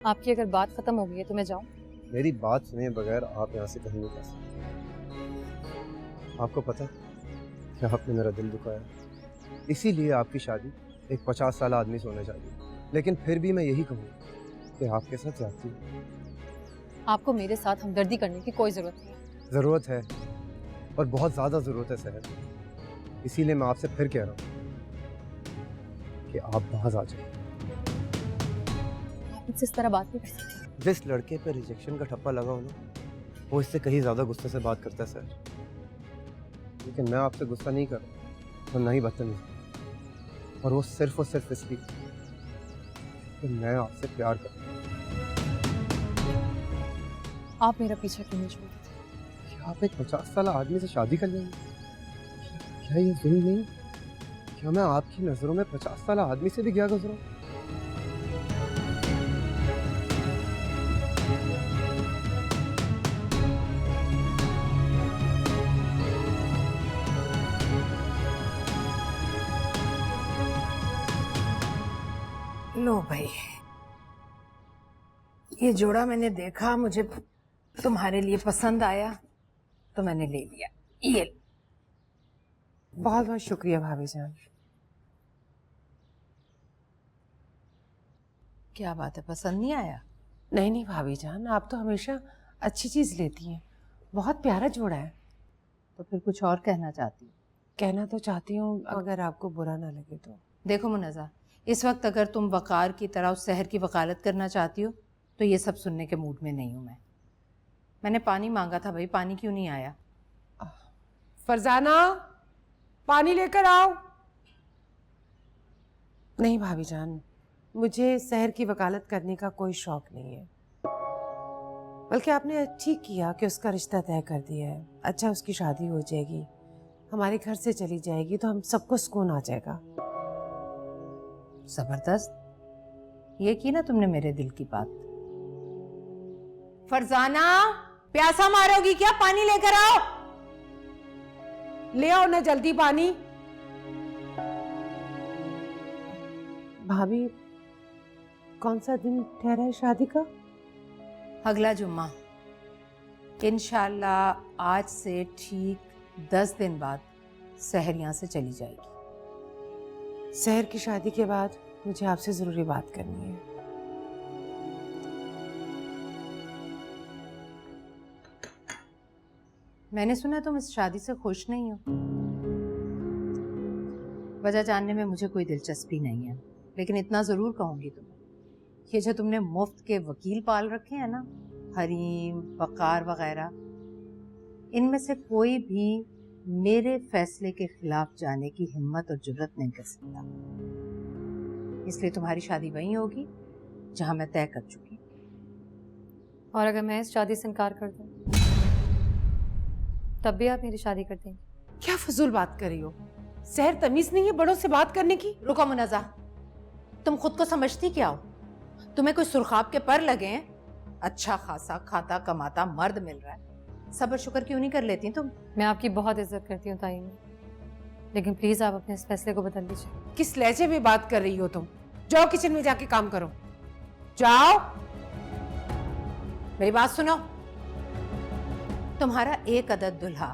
आपकी अगर बात खत्म हो गई है तो मैं जाऊं? मेरी बात सुने बगैर आप यहाँ से कहीं नहीं जा सकते। आपको पता है कि आपने मेरा दिल दुखाया, इसीलिए आपकी शादी एक 50 साल आदमी से होने चाहिए। लेकिन फिर भी मैं यही कहूँ कि आपके साथ जाती है। आपको मेरे साथ हमदर्दी करने की कोई जरूरत नहीं है। ज़रूरत है और बहुत ज़्यादा ज़रूरत है सहर। इसीलिए मैं आपसे फिर कह रहा हूँ कि आप बाहर आ जाइए। आप मुझसे इस तरह बात नहीं कर सकते। जिस लड़के पे रिजेक्शन का ठप्पा लगा हो ना, वो इससे कहीं ज़्यादा गुस्से से बात करता है सर। लेकिन मैं आपसे गुस्सा नहीं कर रहा और ना ही बदतमीज़ी, और वो सिर्फ इसलिए कि मैं आपसे प्यार करता हूँ। आप मेरा पीछा क्यों नहीं छोड़ते? क्या आप एक 50 साल आदमी से शादी कर लेंगे? क्या ये जुल्म नहीं? क्या मैं आपकी नज़रों में 50 साल आदमी से भी क्या गुजरा? लो भाई, ये जोड़ा मैंने देखा, मुझे तुम्हारे लिए पसंद आया तो मैंने ले लिया। ये बहुत बहुत शुक्रिया भाभी जान। क्या बात है, पसंद नहीं आया? नहीं नहीं भाभी जान, आप तो हमेशा अच्छी चीज लेती हैं। बहुत प्यारा जोड़ा है। तो फिर कुछ और कहना चाहती हूँ? कहना तो चाहती हूँ, अगर आपको बुरा ना लगे तो। देखो मुनज़्ज़ा, इस वक्त अगर तुम वकार की तरह उस शहर की वकालत करना चाहती हो तो ये सब सुनने के मूड में नहीं हूँ मैं। मैंने पानी मांगा था भाई, पानी क्यों नहीं आया? फरजाना, पानी लेकर आओ। नहीं भाभी जान, मुझे शहर की वकालत करने का कोई शौक नहीं है। बल्कि आपने ठीक किया कि उसका रिश्ता तय कर दिया है। अच्छा, उसकी शादी हो जाएगी, हमारे घर से चली जाएगी तो हम सबको सुकून आ जाएगा। जबरदस्त, ये की ना तुमने मेरे दिल की बात। फरजाना, प्यासा मारोगी क्या? पानी लेकर आओ। ले आओ ना जल्दी पानी। भाभी, कौन सा दिन ठहरा है शादी का? अगला जुम्मा। इंशाल्लाह आज से ठीक 10 दिन बाद सहर यहाँ से चली जाएगी। शहर की शादी के बाद मुझे आपसे जरूरी बात करनी है। मैंने सुना तुम इस शादी से खुश नहीं हो। वजह जानने में मुझे कोई दिलचस्पी नहीं है, लेकिन इतना जरूर कहूंगी तुम्हें, ये जो तुमने मुफ्त के वकील पाल रखे हैं ना, हरीम, वकार वगैरह, इनमें से कोई भी मेरे फैसले के खिलाफ जाने की हिम्मत और जुर्रत नहीं कर सकता। इसलिए तुम्हारी शादी वहीं होगी जहां मैं तय कर चुकी। और अगर मैं इस शादी से इनकार कर दूं तब भी आप मेरी शादी कर देंगे? क्या फजूल बात कर रही हो? शहर तमीज नहीं है बड़ों से बात करने की? रुको मुनज़्ज़ा, तुम खुद को समझती क्या हो? तुम्हें कोई सुरखाब के पर लगे हैं? अच्छा खासा खाता कमाता मर्द मिल रहा है, सब्र शुक्र क्यों नहीं कर लेती तुम? मैं आपकी बहुत इज्जत करती हूँ ताईमी, लेकिन प्लीज आप अपने इस फैसले को बदल दीजिए। किस लहजे में बात कर रही हो तुम? जाओ किचन में जाके काम करो, जाओ। मेरी बात सुनो, तुम्हारा एक अदद दुल्हा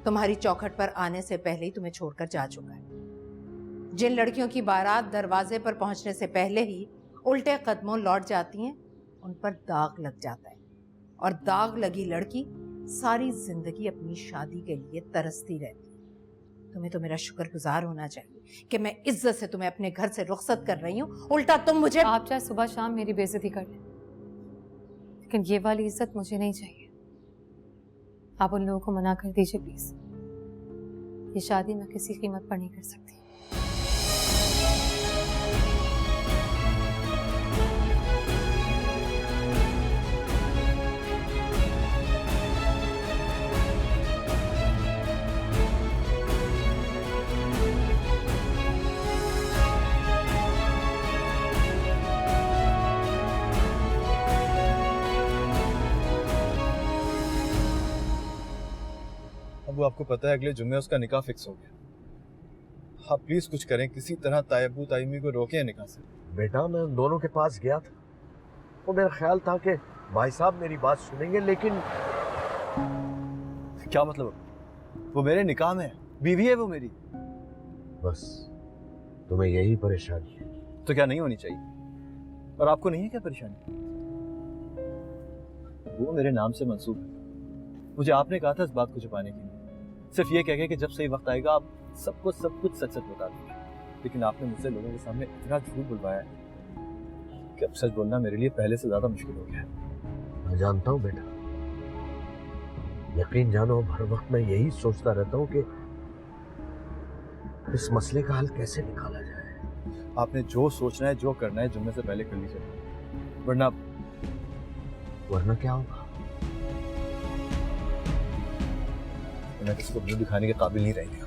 तुम्हारी चौखट पर आने से पहले ही तुम्हें छोड़कर जा चुका है। जिन लड़कियों की बारात दरवाजे पर पहुंचने से पहले ही उल्टे कदमों लौट जाती हैं, उन पर दाग लग जाता है, और दाग लगी लड़की सारी जिंदगी अपनी शादी के लिए तरसती रहती है। तुम्हें तो मेरा शुक्रगुजार होना चाहिए कि मैं इज्जत से तुम्हें अपने घर से रुखसत कर रही हूँ, उल्टा तुम मुझे। आप चाहे सुबह शाम मेरी बेइज्जती कर लें, लेकिन ये वाली इज्जत मुझे नहीं चाहिए। आप उन लोगों को मना कर दीजिए प्लीज। ये शादी मैं किसी कीमत पर नहीं कर सकती। अब आपको पता है अगले जुम्मे उसका निकाह फिक्स हो गया। आप प्लीज कुछ करें, किसी तरह तायबू ताइमी को रोकें निकाह से। बेटा, मैं उन दोनों के पास गया था, वो मेरा ख्याल था कि भाई साहब मेरी बात सुनेंगे, लेकिन क्या मतलब? वो मेरे निकाह में है, बीवी है वो मेरी। बस तुम्हें यही परेशानी है। तो क्या नहीं होनी चाहिए? और आपको नहीं है क्या परेशानी? वो मेरे नाम से मंसूब है। मुझे आपने कहा था इस बात को छुपाने के लिए, सिर्फ ये कह के कि जब सही वक्त आएगा आप सबको सब कुछ सच सच बता देंगे। लेकिन आपने मुझसे लोगों के सामने इतना झूठ बुलवाया है कि अब सच बोलना मेरे लिए पहले से ज्यादा मुश्किल हो गया है। मैं जानता हूँ बेटा, यकीन जानो हर वक्त मैं यही सोचता रहता हूँ कि इस मसले का हल कैसे निकाला जाए। आपने जो सोचना है, जो करना है, जुम्मे से पहले कर लीजिए, वरना क्या होगा? मैं किसी को मुंह दिखाने के काबिल नहीं रहेंगे।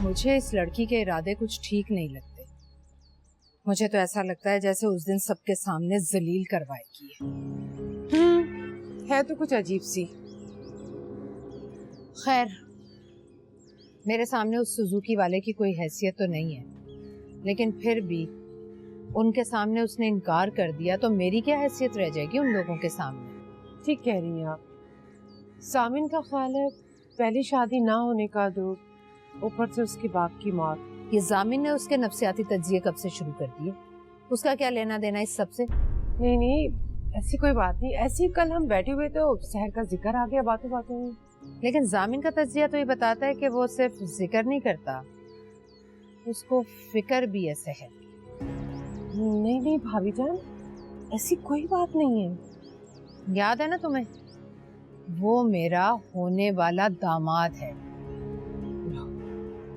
मुझे इस लड़की के इरादे कुछ ठीक नहीं लगते। मुझे तो ऐसा लगता है जैसे उस दिन सबके सामने जलील करवाएगी। है तो कुछ अजीब सी। खैर, मेरे सामने उस सुजुकी वाले की कोई हैसियत तो नहीं है, लेकिन फिर भी उनके सामने उसने इनकार कर दिया तो मेरी क्या हैसियत रह जाएगी उन लोगों के सामने। ठीक कह रही हैं आप। सामिन का ख्याल है पहली शादी ना होने का दुख, ऊपर से उसके बाप की मौत। ये जामिन ने उसके नफ्सियाती तज्जिए कब से शुरू कर दिए? उसका क्या लेना देना इस सब से? नहीं, ऐसी कोई बात नहीं। ऐसी कल हम बैठे हुए तो शहर का जिक्र आ गया बातों बातों में। लेकिन जामिन का तज्जिया तो ये बताता है कि वो सिर्फ जिक्र नहीं करता, उसको फिक्र भी है शहर। नहीं भाभी जान, ऐसी कोई बात नहीं है। याद है ना तुम्हें, वो मेरा होने वाला दामाद है।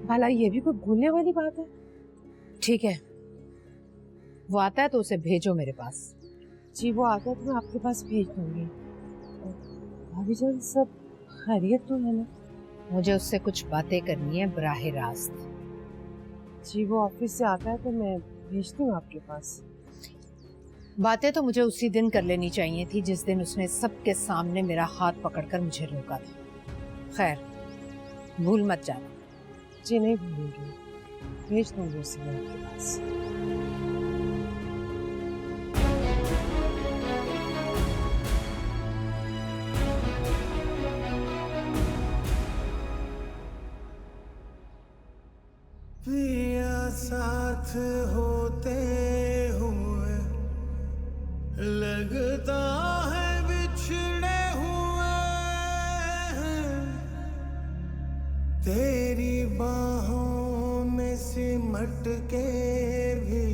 भला ये भी कोई भूलने वाली बात है? ठीक है, वो आता है तो उसे भेजो मेरे पास। जी वो आता है तो मैं आपके पास भेज दूंगी। भाभी जान सब खैरियत तो है ना? मुझे उससे कुछ बातें करनी है बराह रास्त। जी वो ऑफिस से आता है तो मैं भेजती हूँ आपके पास। बातें तो मुझे उसी दिन कर लेनी चाहिए थी जिस दिन उसने सबके सामने मेरा हाथ पकड़कर मुझे रोका था। खैर, भूल मत जाना। जी नहीं भूलूंगी, भेज दूंगी उसे मैं आपके पास। पिया साथ होते हुए लगता है बिछड़े हुए हैं, तेरी बाहों में सिमट के भी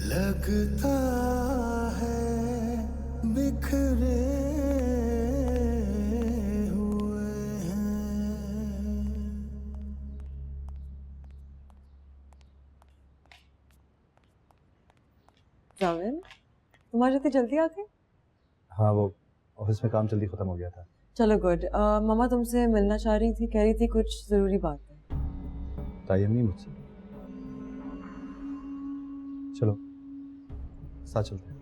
लगता है बिखरे जावेद, तुम्हारे इतनी जल्दी आ गए? हाँ, वो ऑफिस में काम जल्दी खत्म हो गया था। चलो गुड। मम्मा तुमसे मिलना चाह रही थी, कह रही थी कुछ जरूरी बात है। तायम नहीं मुझसे। चलो साथ चलते हैं।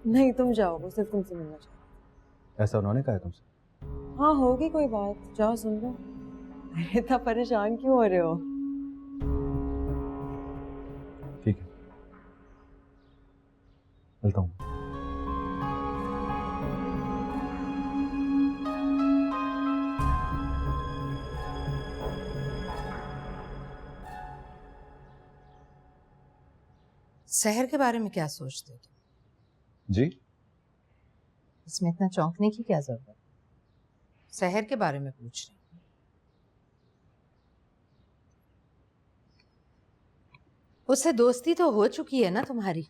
नहीं तुम जाओ, वो सिर्फ तुमसे मिलना चाह रही। ऐसा उन्होंने कहा है तुमसे? हाँ होगी कोई बात, जाओ सुन लो। अरे इतना परेशान क्यों हो रहे हो? ठीक है, मिलता हूँ। शहर के बारे में क्या सोचते हो तुम? जी? इसमें इतना चौंकने की क्या जरूरत है? शहर के बारे में पूछ रही हूँ। उससे दोस्ती तो हो चुकी है ना तुम्हारी?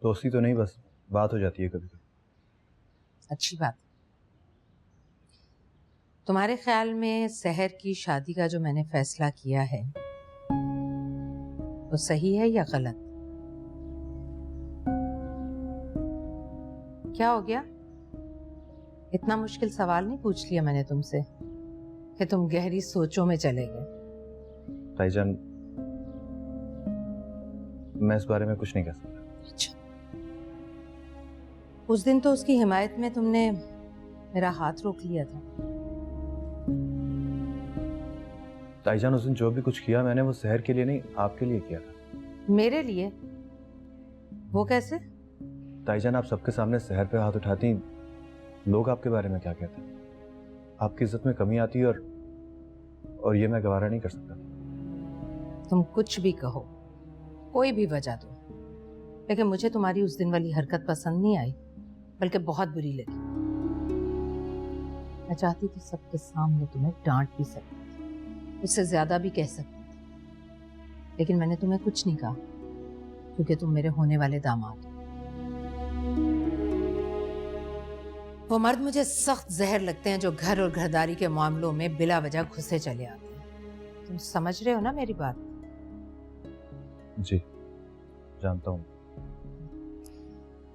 दोस्ती तो नहीं, बस बात हो जाती है कभी कभी। अच्छी बात। तुम्हारे ख्याल में शहर की शादी का जो मैंने फैसला किया है वो सही है या गलत? क्या हो गया? इतना मुश्किल सवाल नहीं पूछ लिया मैंने तुमसे कि तुम गहरी सोचों में चले गए। भाईजान, मैं इस बारे में कुछ नहीं कह सकता। अच्छा, उस दिन तो उसकी हिमायत में तुमने मेरा हाथ रोक लिया था। ताईजान उस दिन जो भी कुछ किया मैंने वो शहर के लिए नहीं आपके लिए किया था। मेरे लिए? वो कैसे? ताईजान आप सबके सामने शहर पे हाथ उठाती, लोग आपके बारे में क्या कहते हैं, आपकी इज्जत में कमी आती है और ये मैं गवारा नहीं कर सकता। तुम कुछ भी कहो, कोई भी वजह दो, लेकिन मुझे तुम्हारी उस दिन वाली हरकत पसंद नहीं आई, बल्कि बहुत बुरी लगी। मैं चाहती थी सबके सामने तुम्हें डांट भी सकती थी, उससे ज्यादा भी कह सकती थी, लेकिन मैंने तुम्हें कुछ नहीं कहा क्योंकि तुम मेरे होने वाले दामाद हो। वो मर्द मुझे सख्त जहर लगते हैं जो घर और घरदारी के मामलों में बिला वजह घुसे चले आते हैं। तुम समझ रहे हो ना मेरी बात? जी जानता हूँ।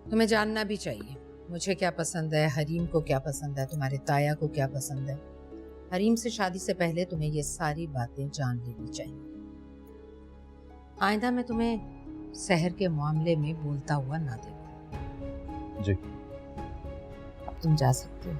तुम्हें जानना भी चाहिए मुझे क्या पसंद है, हरीम को क्या पसंद है, तुम्हारे ताया को क्या पसंद है। हरीम से शादी से पहले तुम्हें ये सारी बातें जान लेनी चाहिए। आइंदा मैं तुम्हें शहर के मामले में बोलता हुआ ना देखूं। जी अब तुम जा सकते हो।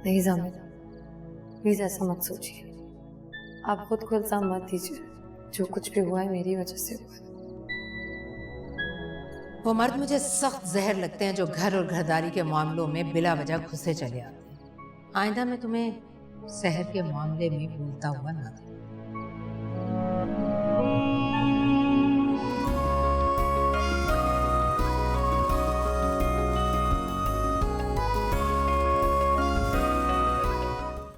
नहीं जामिद, प्लीज ऐसा मत सोचिए। आप खुद को इल्जाम मत दीजिए, जो कुछ भी हुआ है मेरी वजह से हुआ है। वो मर्द मुझे सख्त जहर लगते हैं जो घर और घरदारी के मामलों में बिला वजह घुसे चले आते हैं। आइंदा मैं तुम्हें शहर के मामले में बोलता हुआ ना देखूं।